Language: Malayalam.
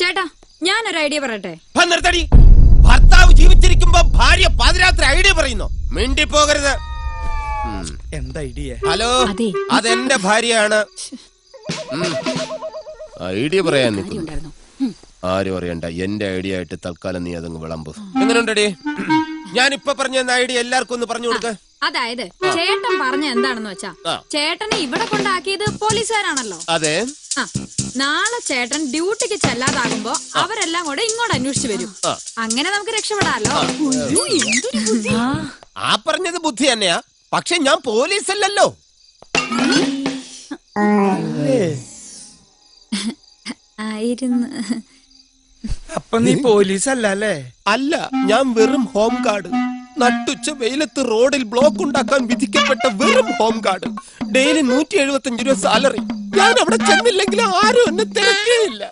ചേട്ടാ ഞാനൊരു ഐഡിയ പറയട്ടെ. നിർത്തടി. ഭർത്താവ് ജീവിച്ചിരിക്കുമ്പോ ഭാര്യ പാതിരാത്രി ഐഡിയ പറയുന്നു. മിണ്ടി പോകരുത്. എന്താ ഐഡിയ? ഹലോ, അതെന്റെ ഭാര്യയാണ്. ഐഡിയ പറയാൻ നിൽക്കുന്നു. ആരും അറിയണ്ട, എന്റെ ഐഡിയ ആയിട്ട് തൽക്കാലം നീ അതങ്ങ് വിളമ്പ്. എങ്ങനെയുണ്ടടി? ഞാനിപ്പൊ പറഞ്ഞ ഐഡിയ എല്ലാവർക്കും ഒന്ന് പറഞ്ഞു കൊടുക്ക. അതായത് ചേട്ടൻ പറഞ്ഞ എന്താണെന്ന് വെച്ചാ, ചേട്ടനെ ഇവിടെ കൊണ്ടാക്കിയത് പോലീസുകാരാണല്ലോ. അതെ. നാളെ ചേട്ടൻ ഡ്യൂട്ടിക്ക് ചെല്ലാതാകുമ്പോ അവരെല്ലാം കൂടെ ഇങ്ങോട്ട് അന്വേഷിച്ചു വരും. അങ്ങനെ നമുക്ക് രക്ഷപ്പെടാലോ. ആ പറഞ്ഞത് ബുദ്ധി തന്നെയാ, പക്ഷെ ഞാൻ പോലീസ് അല്ലല്ലോ. ആയിരുന്നു. അപ്പൊ നീ പോലീസ് അല്ലേ? അല്ല, ഞാൻ വെറും ഹോം ഗാർഡ്. നട്ടുച്ച വെയിലത്ത് റോഡിൽ ബ്ലോക്ക് ഉണ്ടാക്കാൻ വിധിക്കപ്പെട്ട വെറും ഹോം ഗാർഡ്. ഡെയിലി 175 രൂപ സാലറി. ഞാൻ അവിടെ ചെന്നില്ലെങ്കിൽ ആരും എന്നെ തിരക്കേയില്ല.